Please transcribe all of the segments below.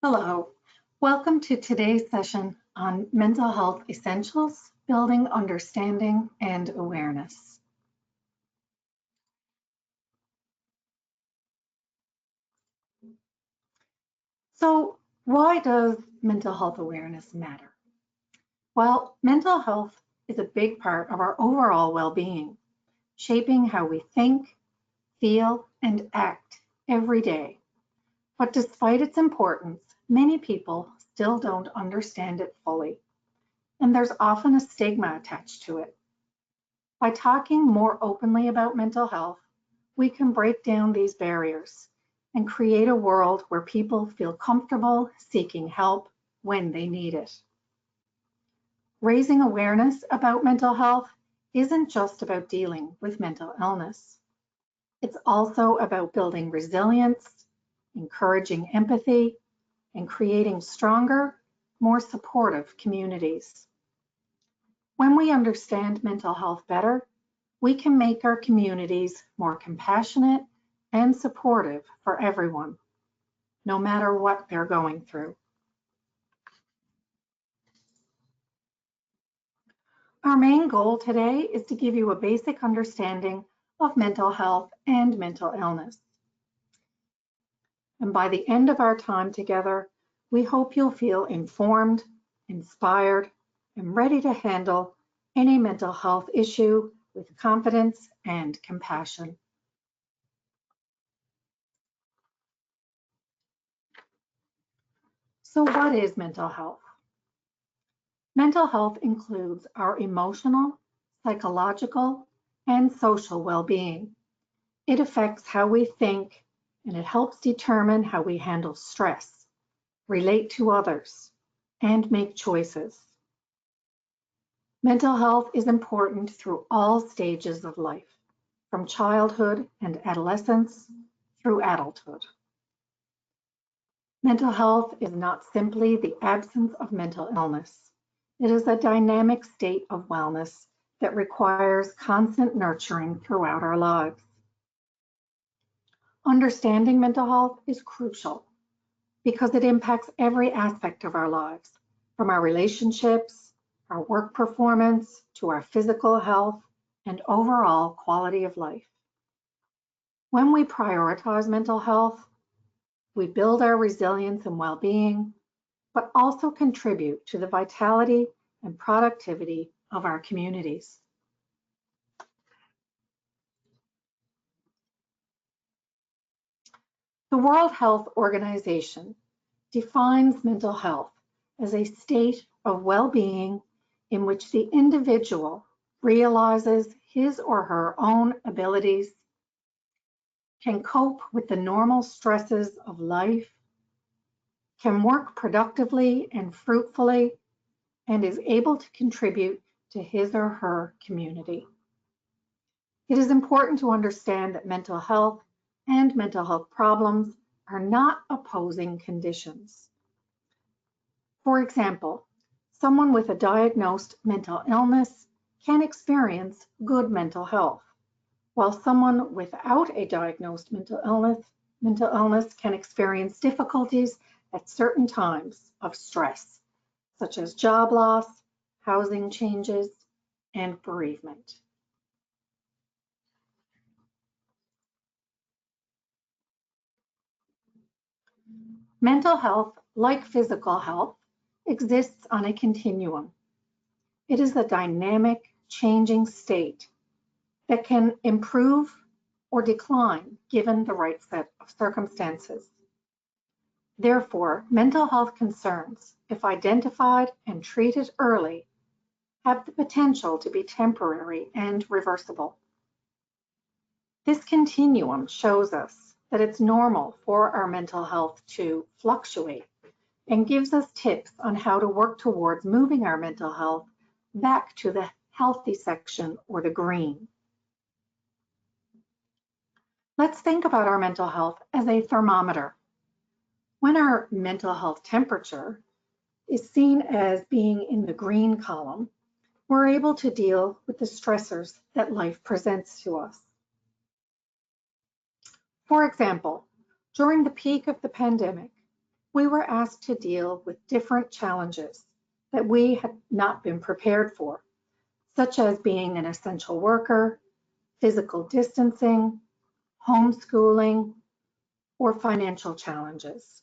Hello, welcome to today's session on mental health essentials, building understanding and awareness. So why does mental health awareness matter? Well, mental health is a big part of our overall well-being, shaping how we think, feel, and act every day. But despite its importance, many people still don't understand it fully, and there's often a stigma attached to it. By talking more openly about mental health, we can break down these barriers and create a world where people feel comfortable seeking help when they need it. Raising awareness about mental health isn't just about dealing with mental illness. It's also about building resilience, encouraging empathy, and creating stronger, more supportive communities. When we understand mental health better, we can make our communities more compassionate and supportive for everyone, no matter what they're going through. Our main goal today is to give you a basic understanding of mental health and mental illness. And by the end of our time together, we hope you'll feel informed, inspired, and ready to handle any mental health issue with confidence and compassion. So what is mental health? Mental health includes our emotional, psychological, and social well-being. It affects how we think, and it helps determine how we handle stress, relate to others, and make choices. Mental health is important through all stages of life, from childhood and adolescence through adulthood. Mental health is not simply the absence of mental illness. It is a dynamic state of wellness that requires constant nurturing throughout our lives. Understanding mental health is crucial because it impacts every aspect of our lives, from our relationships, our work performance, to our physical health, and overall quality of life. When we prioritize mental health, we build our resilience and well-being, but also contribute to the vitality and productivity of our communities. The World Health Organization defines mental health as a state of well-being in which the individual realizes his or her own abilities, can cope with the normal stresses of life, can work productively and fruitfully, and is able to contribute to his or her community. It is important to understand that mental health and mental health problems are not opposing conditions. For example, someone with a diagnosed mental illness can experience good mental health, while someone without a diagnosed mental illness can experience difficulties at certain times of stress, such as job loss, housing changes, and bereavement. Mental health, like physical health, exists on a continuum. It is a dynamic, changing state that can improve or decline given the right set of circumstances. Therefore, mental health concerns, if identified and treated early, have the potential to be temporary and reversible. This continuum shows us that it's normal for our mental health to fluctuate and gives us tips on how to work towards moving our mental health back to the healthy section or the green. Let's think about our mental health as a thermometer. When our mental health temperature is seen as being in the green column, we're able to deal with the stressors that life presents to us. For example, during the peak of the pandemic, we were asked to deal with different challenges that we had not been prepared for, such as being an essential worker, physical distancing, homeschooling, or financial challenges.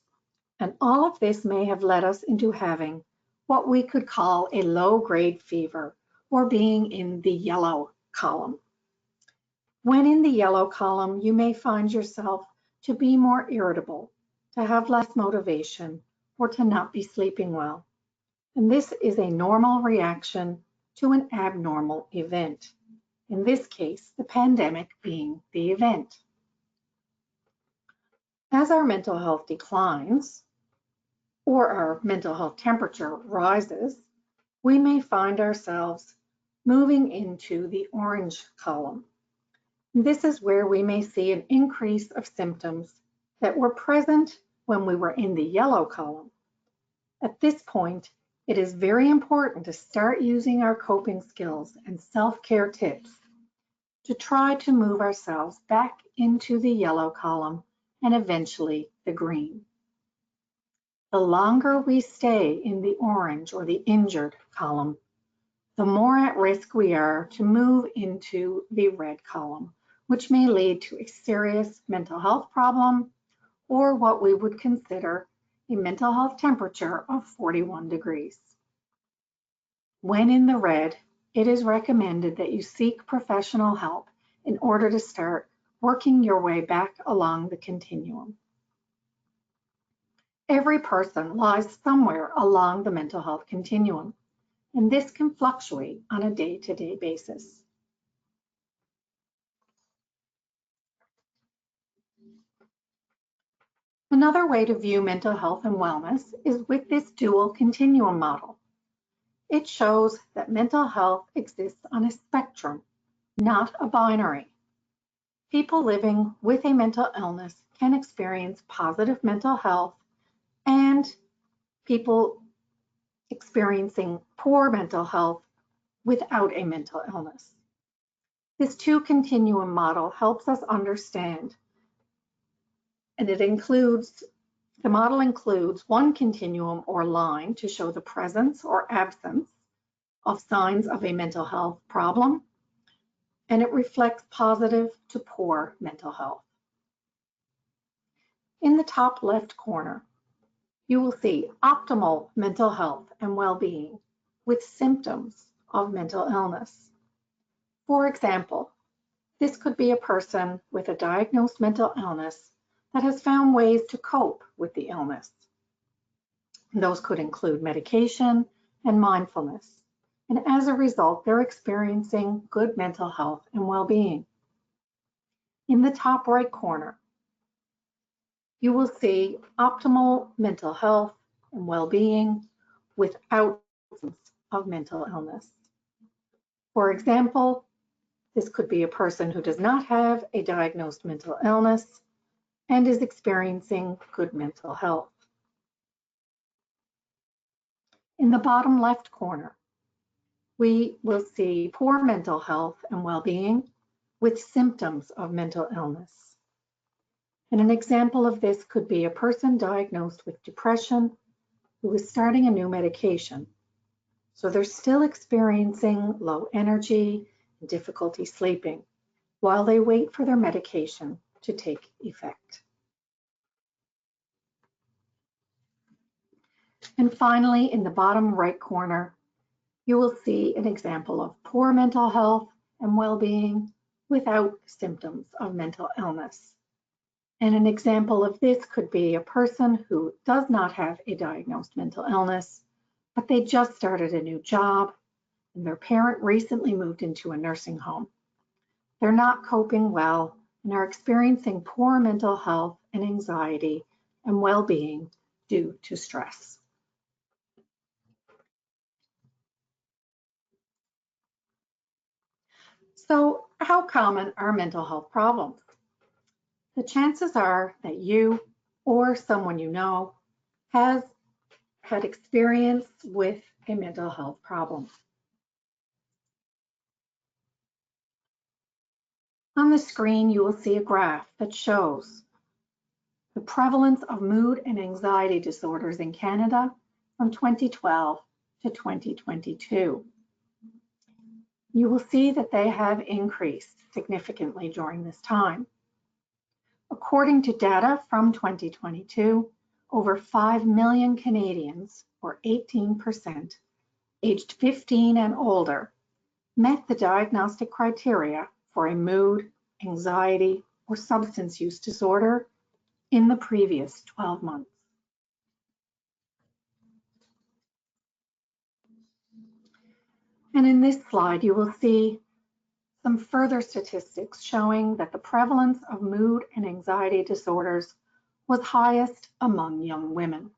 And all of this may have led us into having what we could call a low-grade fever, or being in the yellow column. When in the yellow column, you may find yourself to be more irritable, to have less motivation, or to not be sleeping well. And this is a normal reaction to an abnormal event. In this case, the pandemic being the event. As our mental health declines, or our mental health temperature rises, we may find ourselves moving into the orange column. This is where we may see an increase of symptoms that were present when we were in the yellow column. At this point, it is very important to start using our coping skills and self-care tips to try to move ourselves back into the yellow column and eventually the green. The longer we stay in the orange or the injured column, the more at risk we are to move into the red column, which may lead to a serious mental health problem or what we would consider a mental health temperature of 41 degrees. When in the red, it is recommended that you seek professional help in order to start working your way back along the continuum. Every person lies somewhere along the mental health continuum, and this can fluctuate on a day-to-day basis. Another way to view mental health and wellness is with this dual continuum model. It shows that mental health exists on a spectrum, not a binary. People living with a mental illness can experience positive mental health, and people experiencing poor mental health without a mental illness. This two continuum model helps us understand, and the model includes one continuum or line to show the presence or absence of signs of a mental health problem, and it reflects positive to poor mental health. In the top left corner, you will see optimal mental health and well-being with symptoms of mental illness. For example, this could be a person with a diagnosed mental illness that has found ways to cope with the illness. Those could include medication and mindfulness. And as a result, they're experiencing good mental health and well-being. In the top right corner, you will see optimal mental health and well-being without of mental illness. For example, this could be a person who does not have a diagnosed mental illness and is experiencing good mental health. In the bottom left corner, we will see poor mental health and well-being with symptoms of mental illness. And an example of this could be a person diagnosed with depression who is starting a new medication. So they're still experiencing low energy and difficulty sleeping while they wait for their medication to take effect. And finally, in the bottom right corner, you will see an example of poor mental health and well-being without symptoms of mental illness. And an example of this could be a person who does not have a diagnosed mental illness, but they just started a new job and their parent recently moved into a nursing home. They're not coping well and are experiencing poor mental health and anxiety and well-being due to stress. So, how common are mental health problems? The chances are that you or someone you know has had experience with a mental health problem. On the screen, you will see a graph that shows the prevalence of mood and anxiety disorders in Canada from 2012 to 2022. You will see that they have increased significantly during this time. According to data from 2022, over 5 million Canadians, or 18%, aged 15 and older, met the diagnostic criteria for a mood, anxiety, or substance use disorder in the previous 12 months. And in this slide, you will see some further statistics showing that the prevalence of mood and anxiety disorders was highest among young women.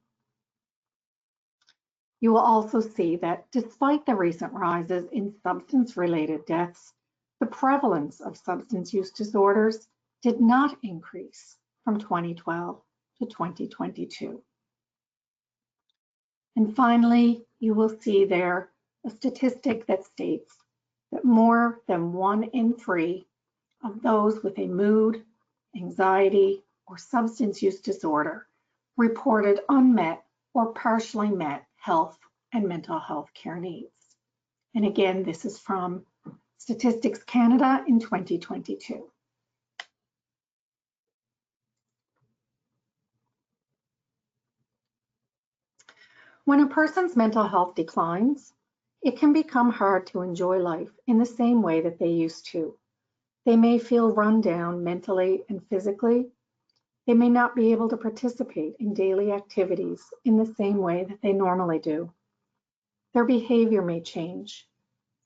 You will also see that despite the recent rises in substance-related deaths, the prevalence of substance use disorders did not increase from 2012 to 2022. And finally, you will see there a statistic that states that more than 1 in 3 of those with a mood, anxiety, or substance use disorder reported unmet or partially met health and mental health care needs. And again, this is from Statistics Canada in 2022. When a person's mental health declines, it can become hard to enjoy life in the same way that they used to. They may feel run down mentally and physically. They may not be able to participate in daily activities in the same way that they normally do. Their behavior may change.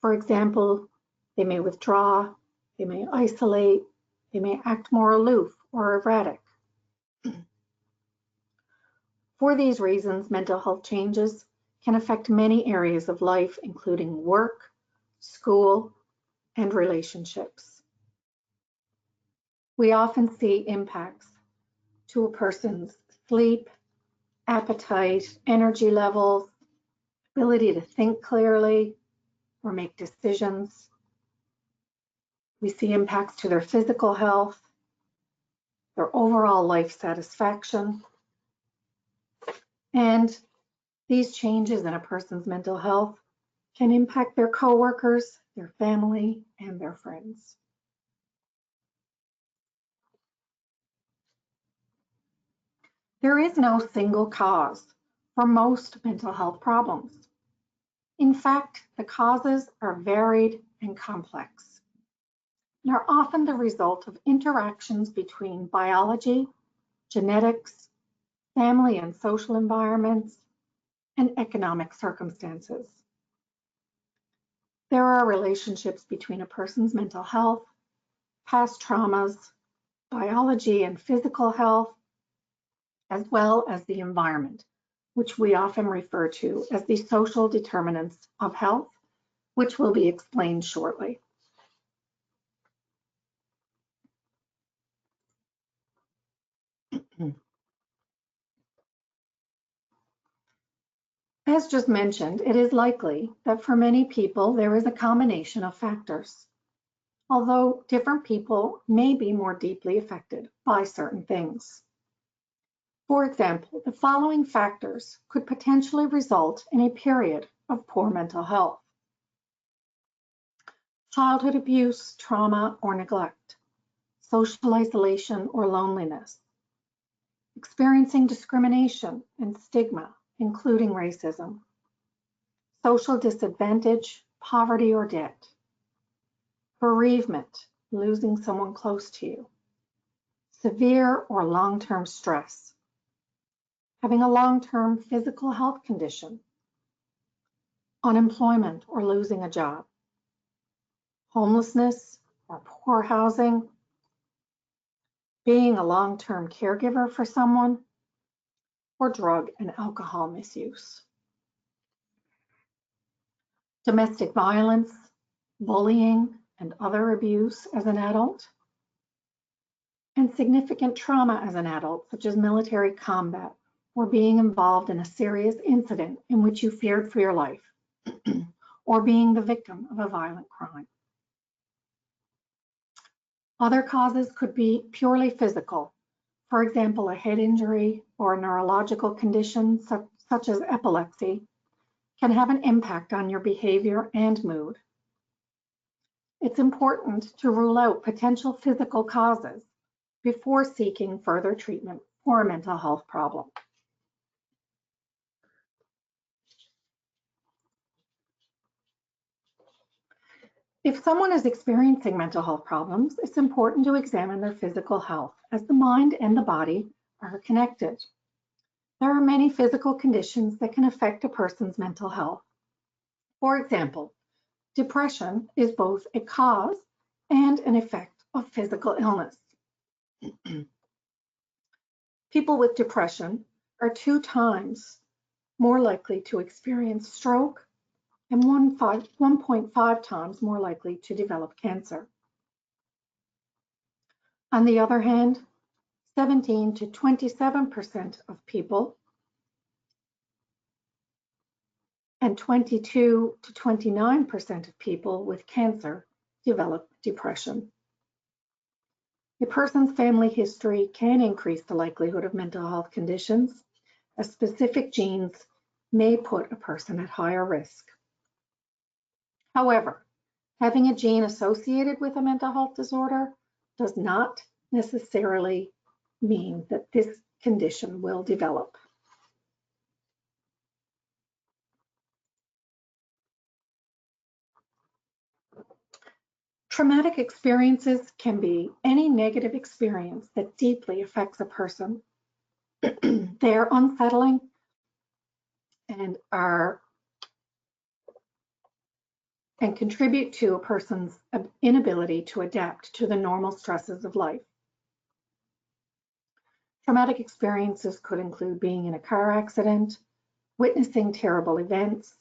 For example, they may withdraw, they may isolate, they may act more aloof or erratic. For these reasons, mental health changes can affect many areas of life, including work, school, and relationships. We often see impacts to a person's sleep, appetite, energy levels, ability to think clearly or make decisions. We see impacts to their physical health, their overall life satisfaction, and these changes in a person's mental health can impact their coworkers, their family, and their friends. There is no single cause for most mental health problems. In fact, the causes are varied and complex, and are often the result of interactions between biology, genetics, family and social environments, and economic circumstances. There are relationships between a person's mental health, past traumas, biology and physical health, as well as the environment, which we often refer to as the social determinants of health, which will be explained shortly. As just mentioned, it is likely that for many people there is a combination of factors, although different people may be more deeply affected by certain things. For example, the following factors could potentially result in a period of poor mental health: childhood abuse, trauma, or neglect, social isolation or loneliness, experiencing discrimination and stigma, including racism, social disadvantage, poverty or debt, bereavement, losing someone close to you, severe or long-term stress, having a long-term physical health condition, unemployment or losing a job, homelessness or poor housing, being a long-term caregiver for someone, or drug and alcohol misuse. Domestic violence, bullying, and other abuse as an adult, and significant trauma as an adult, such as military combat or being involved in a serious incident in which you feared for your life, or being the victim of a violent crime. Other causes could be purely physical. For example, a head injury or a neurological condition such as epilepsy can have an impact on your behavior and mood. It's important to rule out potential physical causes before seeking further treatment for a mental health problem. If someone is experiencing mental health problems, it's important to examine their physical health, as the mind and the body are connected. There are many physical conditions that can affect a person's mental health. For example, depression is both a cause and an effect of physical illness. People with depression are 2 times more likely to experience stroke and 1.5 times more likely to develop cancer. On the other hand, 17 to 27% of people and 22 to 29% of people with cancer develop depression. A person's family history can increase the likelihood of mental health conditions, as specific genes may put a person at higher risk. However, having a gene associated with a mental health disorder does not necessarily mean that this condition will develop. Traumatic experiences can be any negative experience that deeply affects a person. They are unsettling and contribute to a person's inability to adapt to the normal stresses of life. Traumatic experiences could include being in a car accident, witnessing terrible events,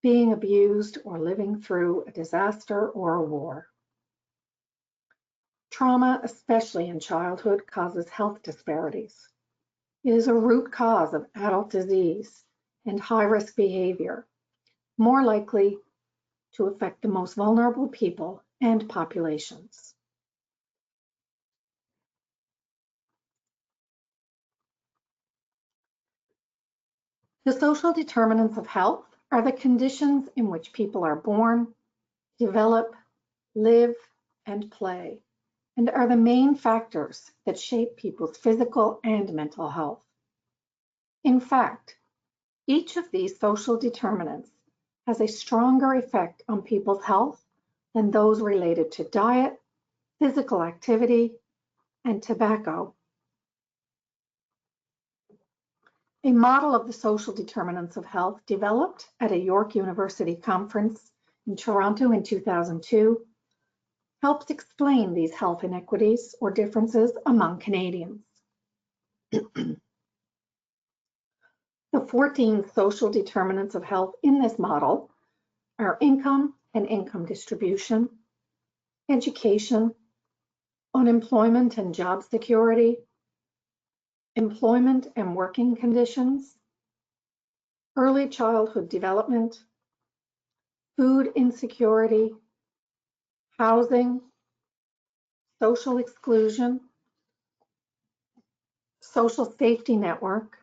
being abused, or living through a disaster or a war. Trauma, especially in childhood, causes health disparities. It is a root cause of adult disease and high-risk behavior, more likely to affect the most vulnerable people and populations. The social determinants of health are the conditions in which people are born, develop, live, and play, and are the main factors that shape people's physical and mental health. In fact, each of these social determinants has a stronger effect on people's health than those related to diet, physical activity, and tobacco. A model of the social determinants of health developed at a York University conference in Toronto in 2002 helps explain these health inequities or differences among Canadians. The 14 social determinants of health in this model are income and income distribution, education, unemployment and job security, employment and working conditions, early childhood development, food insecurity, housing, social exclusion, social safety network,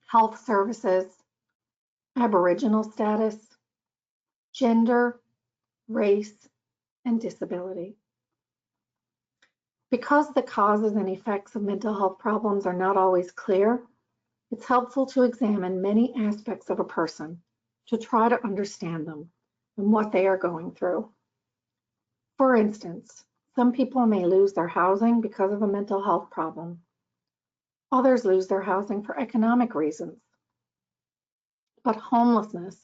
health services, Aboriginal status, gender, race, and disability. Because the causes and effects of mental health problems are not always clear, it's helpful to examine many aspects of a person to try to understand them and what they are going through. For instance, some people may lose their housing because of a mental health problem. Others lose their housing for economic reasons. But homelessness,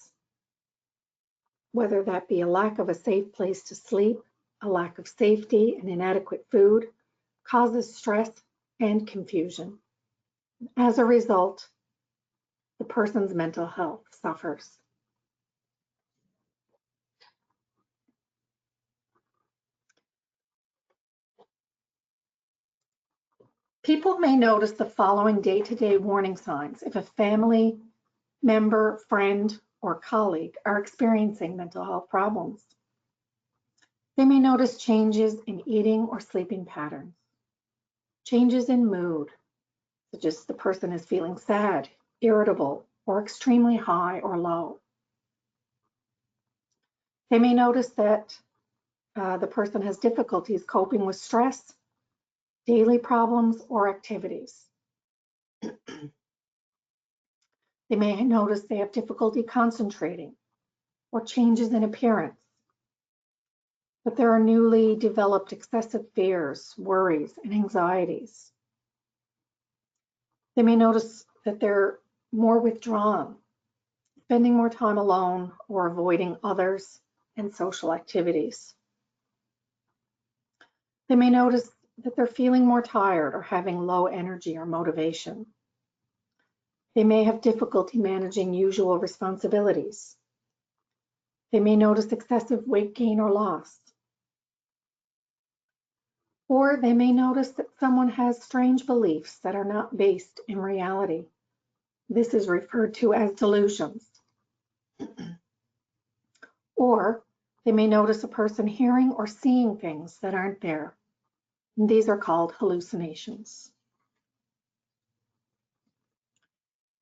whether that be a lack of a safe place to sleep, a lack of safety, and inadequate food, causes stress and confusion. As a result, the person's mental health suffers. People may notice the following day-to-day warning signs if a family member, friend, or colleague are experiencing mental health problems. They may notice changes in eating or sleeping patterns. changes in mood, such as the person is feeling sad, irritable, or extremely high or low. They may notice that the person has difficulties coping with stress, daily problems, or activities. They may notice they have difficulty concentrating or changes in appearance, that there are newly developed excessive fears, worries, and anxieties. They may notice that they're more withdrawn, spending more time alone or avoiding others and social activities. They may notice that they're feeling more tired or having low energy or motivation. They may have difficulty managing usual responsibilities. They may notice excessive weight gain or loss. Or they may notice that someone has strange beliefs that are not based in reality. This is referred to as delusions. Or they may notice a person hearing or seeing things that aren't there. And these are called hallucinations.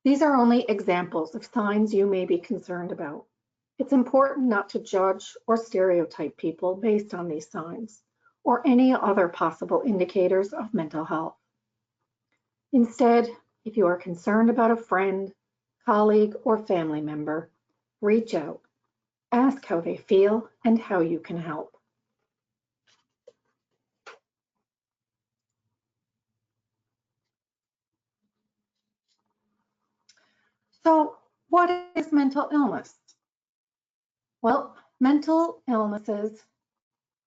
These are only examples of signs you may be concerned about. It's important not to judge or stereotype people based on these signs or any other possible indicators of mental health. Instead, if you are concerned about a friend, colleague, or family member, reach out, ask how they feel and how you can help. So, what is mental illness? Well, mental illnesses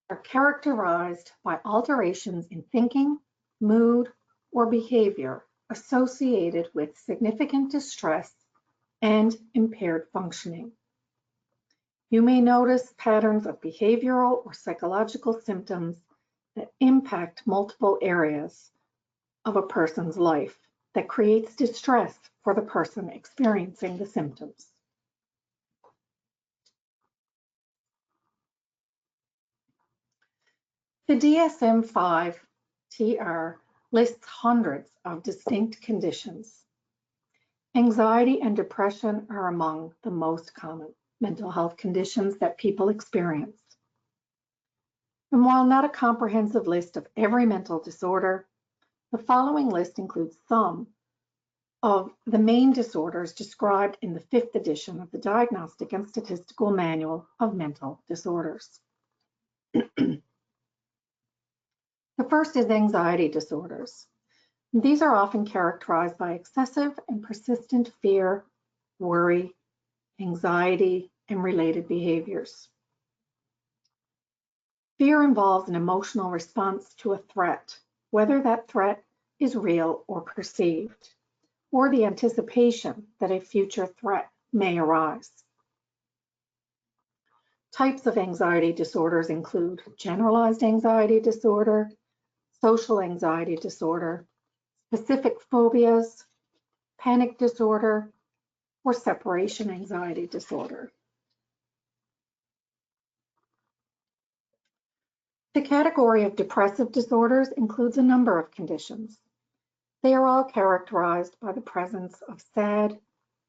are characterized by alterations in thinking, mood, or behavior associated with significant distress and impaired functioning. You may notice patterns of behavioral or psychological symptoms that impact multiple areas of a person's life that creates distress for the person experiencing the symptoms. The DSM-5-TR lists hundreds of distinct conditions. Anxiety and depression are among the most common mental health conditions that people experience. And while not a comprehensive list of every mental disorder, the following list includes some of the main disorders described in the 5th edition of the Diagnostic and Statistical Manual of Mental Disorders. The first is anxiety disorders. These are often characterized by excessive and persistent fear, worry, anxiety, and related behaviors. Fear involves an emotional response to a threat, whether that threat is real or perceived, or the anticipation that a future threat may arise. Types of anxiety disorders include generalized anxiety disorder, social anxiety disorder, specific phobias, panic disorder, or separation anxiety disorder. The category of depressive disorders includes a number of conditions. They are all characterized by the presence of sad,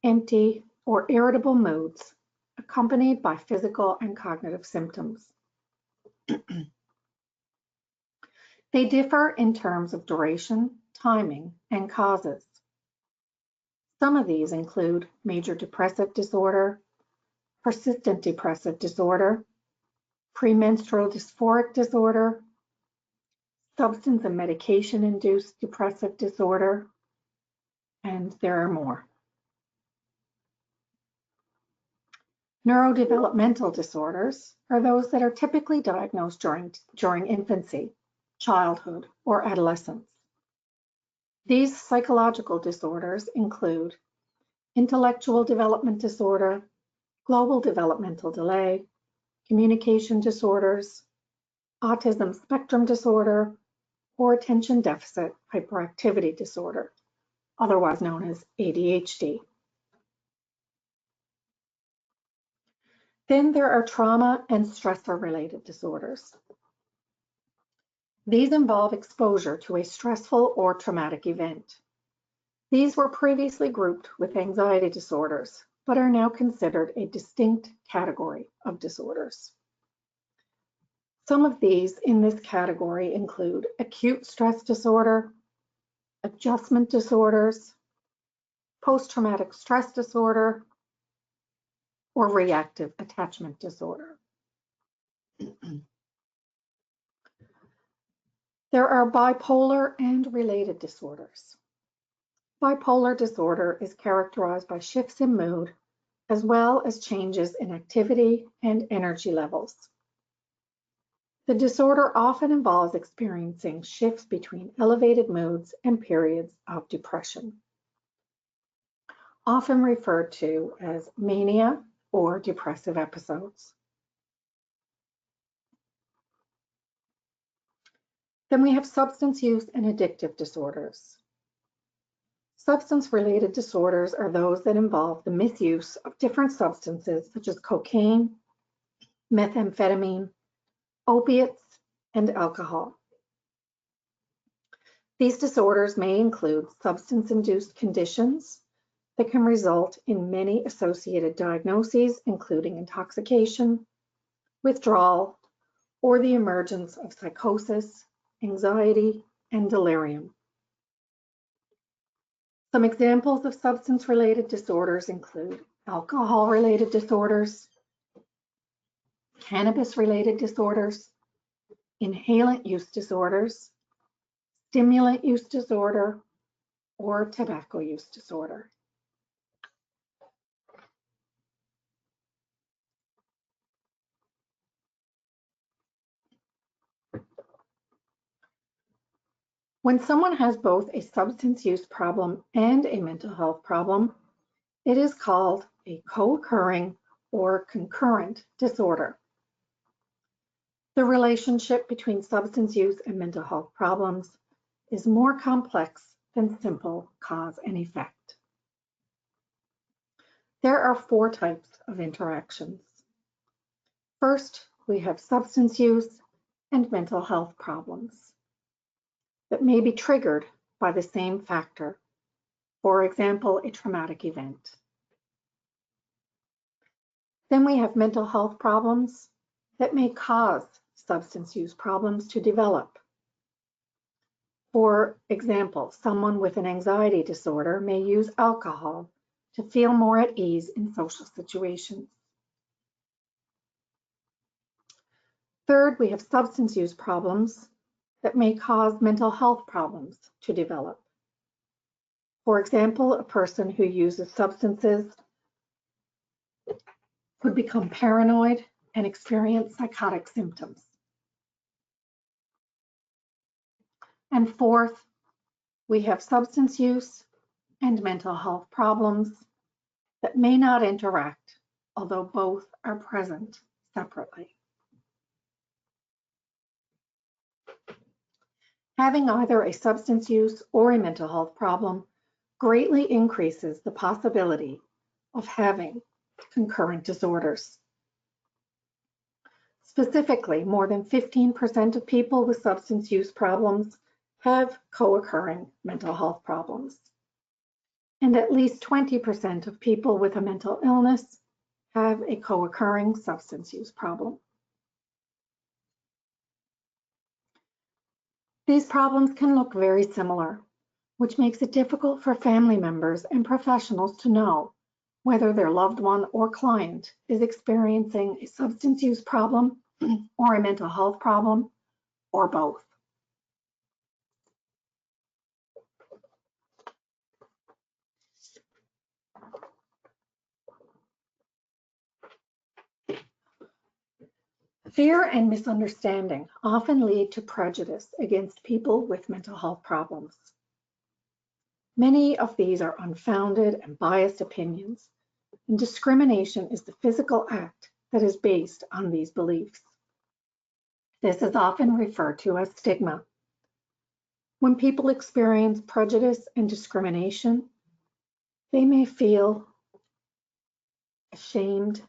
empty, or irritable moods, accompanied by physical and cognitive symptoms. They differ in terms of duration, timing, and causes. Some of these include major depressive disorder, persistent depressive disorder, premenstrual dysphoric disorder, substance and medication-induced depressive disorder, and there are more. Neurodevelopmental disorders are those that are typically diagnosed during infancy, childhood, or adolescence. These psychological disorders include intellectual development disorder, global developmental delay, communication disorders, autism spectrum disorder, or attention deficit hyperactivity disorder, otherwise known as ADHD. Then there are trauma and stressor-related disorders. These involve exposure to a stressful or traumatic event. These were previously grouped with anxiety disorders, but are now considered a distinct category of disorders. Some of these in this category include acute stress disorder, adjustment disorders, post-traumatic stress disorder, or reactive attachment disorder. There are bipolar and related disorders. Bipolar disorder is characterized by shifts in mood, as well as changes in activity and energy levels. The disorder often involves experiencing shifts between elevated moods and periods of depression, often referred to as mania or depressive episodes. Then we have substance use and addictive disorders. Substance-related disorders are those that involve the misuse of different substances such as cocaine, methamphetamine, opiates, and alcohol. These disorders may include substance-induced conditions that can result in many associated diagnoses, including intoxication, withdrawal, or the emergence of psychosis, anxiety, and delirium. Some examples of substance-related disorders include alcohol-related disorders, cannabis-related disorders, inhalant use disorders, stimulant use disorder, or tobacco use disorder. When someone has both a substance use problem and a mental health problem, it is called a co-occurring or concurrent disorder. The relationship between substance use and mental health problems is more complex than simple cause and effect. There are 4 types of interactions. First, we have substance use and mental health problems that may be triggered by the same factor, for example, a traumatic event. Then we have mental health problems that may cause substance use problems to develop. For example, someone with an anxiety disorder may use alcohol to feel more at ease in social situations. Third, we have substance use problems that may cause mental health problems to develop. For example, a person who uses substances could become paranoid and experience psychotic symptoms. And fourth, we have substance use and mental health problems that may not interact, although both are present separately. Having either a substance use or a mental health problem greatly increases the possibility of having concurrent disorders. Specifically, more than 15% of people with substance use problems have co-occurring mental health problems. And at least 20% of people with a mental illness have a co-occurring substance use problem. These problems can look very similar, which makes it difficult for family members and professionals to know whether their loved one or client is experiencing a substance use problem or a mental health problem, or both. Fear and misunderstanding often lead to prejudice against people with mental health problems. Many of these are unfounded and biased opinions, and discrimination is the physical act that is based on these beliefs. This is often referred to as stigma. When people experience prejudice and discrimination, they may feel ashamed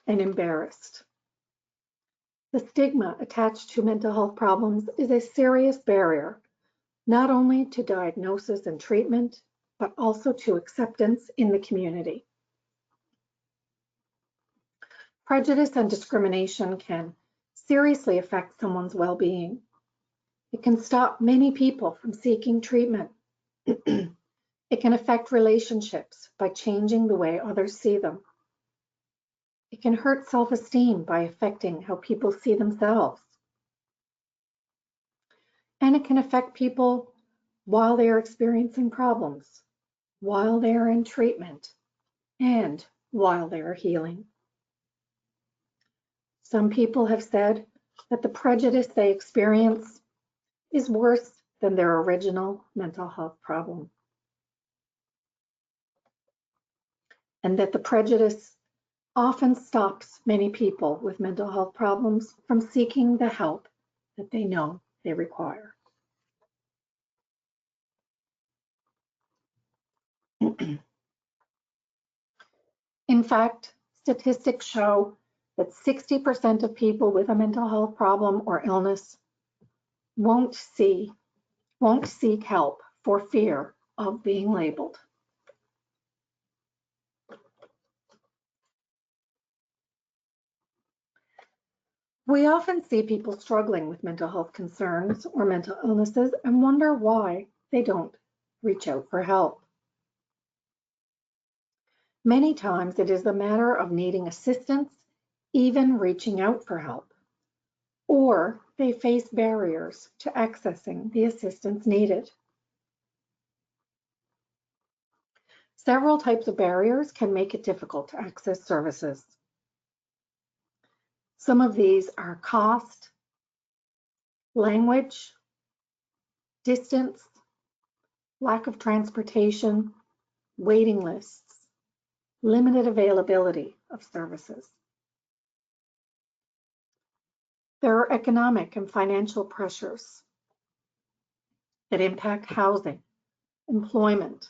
and embarrassed. The stigma attached to mental health problems is a serious barrier, not only to diagnosis and treatment, but also to acceptance in the community. Prejudice and discrimination can seriously affect someone's well-being. It can stop many people from seeking treatment. It can affect relationships by changing the way others see them. It can hurt self-esteem by affecting how people see themselves. And it can affect people while they are experiencing problems, while they are in treatment, and while they are healing. Some people have said that the prejudice they experience is worse than their original mental health problem, and that the prejudice often stops many people with mental health problems from seeking the help that they know they require. In fact, statistics show that 60% of people with a mental health problem or illness won't seek help for fear of being labeled. We often see people struggling with mental health concerns or mental illnesses and wonder why they don't reach out for help. Many times it is a matter of needing assistance, even reaching out for help, or they face barriers to accessing the assistance needed. Several types of barriers can make it difficult to access services. Some of these are cost, language, distance, lack of transportation, waiting lists, limited availability of services. There are economic and financial pressures that impact housing, employment,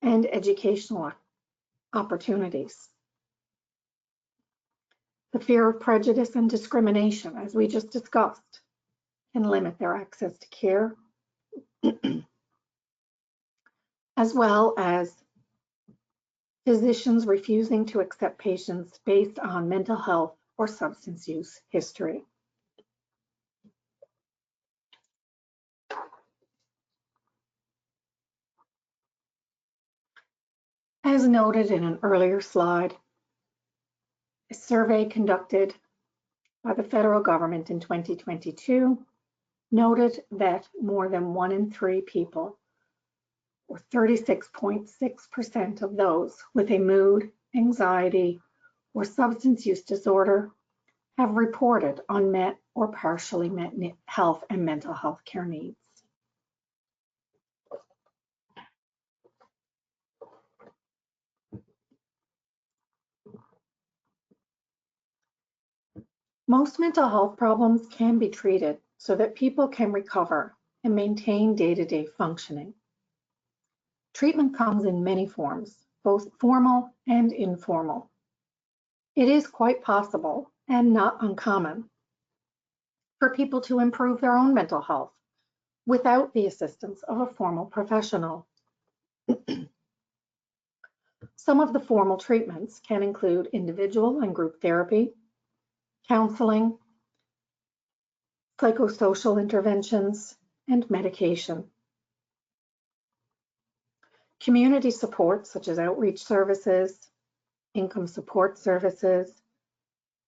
and educational opportunities. The fear of prejudice and discrimination, as we just discussed, can limit their access to care, as well as physicians refusing to accept patients based on mental health or substance use history. As noted in an earlier slide, a survey conducted by the federal government in 2022 noted that more than 1 in 3 people, or 36.6% of those with a mood, anxiety, or substance use disorder have reported unmet or partially met health and mental health care needs. Most mental health problems can be treated so that people can recover and maintain day-to-day functioning. Treatment comes in many forms, both formal and informal. It is quite possible and not uncommon for people to improve their own mental health without the assistance of a formal professional. Some of the formal treatments can include individual and group therapy, counseling, psychosocial interventions, and medication. Community support, such as outreach services, income support services,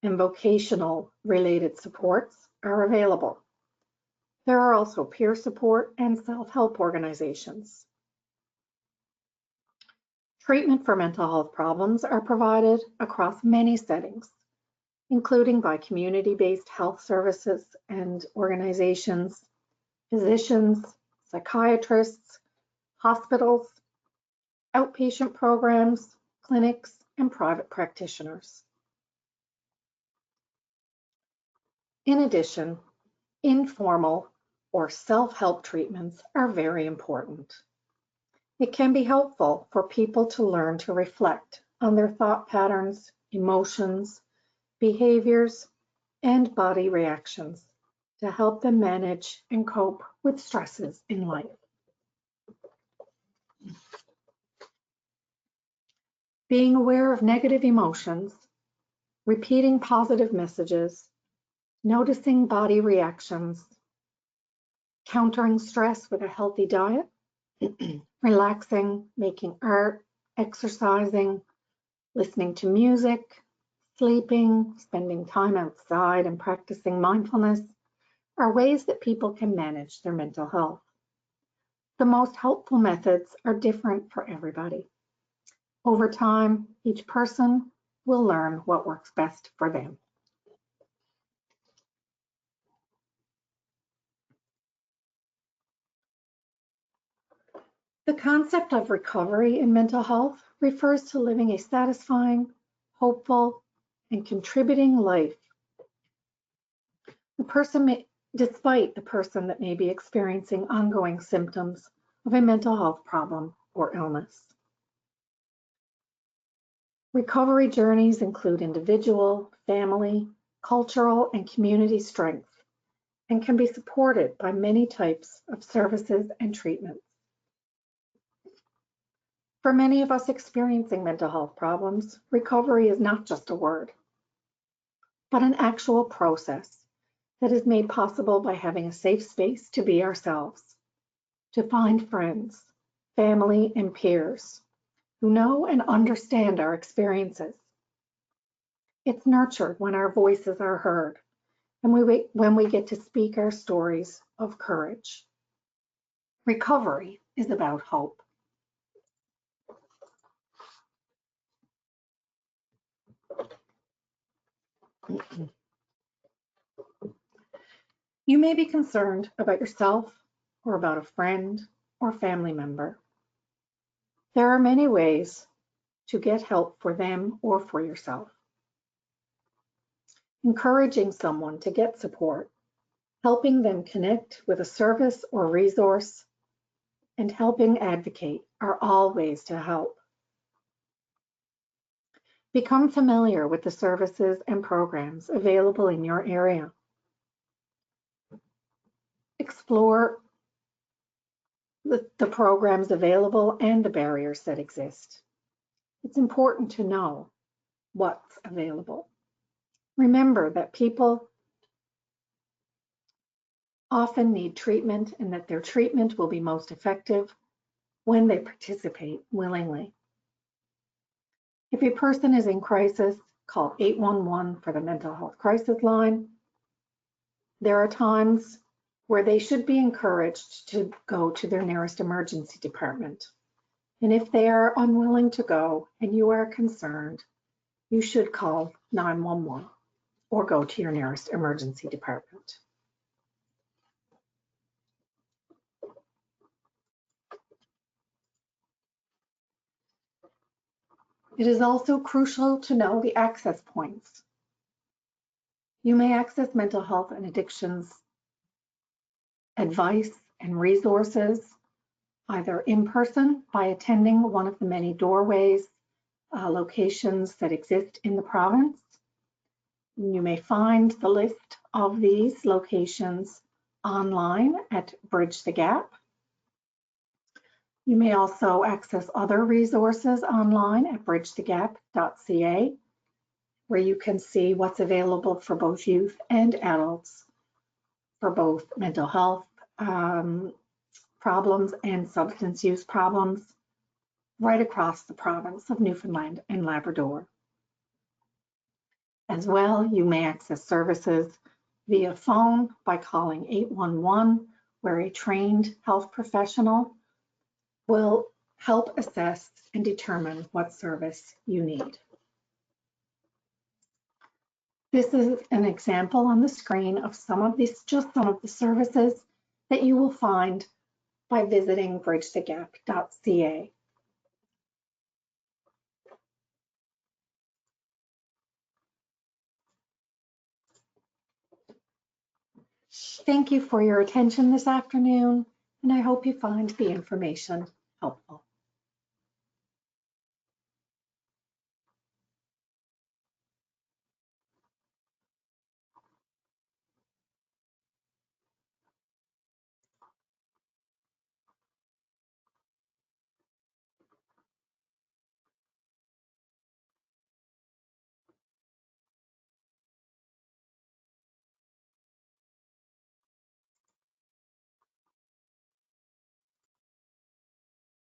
and vocational related supports are available. There are also peer support and self-help organizations. Treatment for mental health problems are provided across many settings, including by community-based health services and organizations, physicians, psychiatrists, hospitals, outpatient programs, clinics, and private practitioners. In addition, informal or self-help treatments are very important. It can be helpful for people to learn to reflect on their thought patterns, emotions, behaviors, and body reactions to help them manage and cope with stresses in life. Being aware of negative emotions, repeating positive messages, noticing body reactions, countering stress with a healthy diet, relaxing, making art, exercising, listening to music, sleeping, spending time outside, and practicing mindfulness are ways that people can manage their mental health. The most helpful methods are different for everybody. Over time, each person will learn what works best for them. The concept of recovery in mental health refers to living a satisfying, hopeful, and contributing life. Despite the person that may be experiencing ongoing symptoms of a mental health problem or illness. Recovery journeys include individual, family, cultural, and community strength, and can be supported by many types of services and treatments. For many of us experiencing mental health problems, recovery is not just a word, but an actual process that is made possible by having a safe space to be ourselves, to find friends, family, and peers who know and understand our experiences. It's nurtured when our voices are heard and when we get to speak our stories of courage. Recovery is about hope. You may be concerned about yourself or about a friend or family member. There are many ways to get help for them or for yourself. Encouraging someone to get support, helping them connect with a service or resource, and helping advocate are all ways to help. Become familiar with the services and programs available in your area. Explore the programs available and the barriers that exist. It's important to know what's available. Remember that people often need treatment and that their treatment will be most effective when they participate willingly. If a person is in crisis, call 811 for the mental health crisis line. There are times where they should be encouraged to go to their nearest emergency department. And if they are unwilling to go and you are concerned, you should call 911 or go to your nearest emergency department. It is also crucial to know the access points. You may access mental health and addictions advice and resources either in person by attending one of the many doorways, locations that exist in the province. You may find the list of these locations online at Bridge the Gap. You may also access other resources online at bridgethegap.ca, where you can see what's available for both youth and adults for both mental health problems and substance use problems right across the province of Newfoundland and Labrador. As well, you may access services via phone by calling 811, where a trained health professional will help assess and determine what service you need. This is an example on the screen of just some of the services that you will find by visiting bridgethegap.ca. Thank you for your attention this afternoon, and I hope you find the information helpful.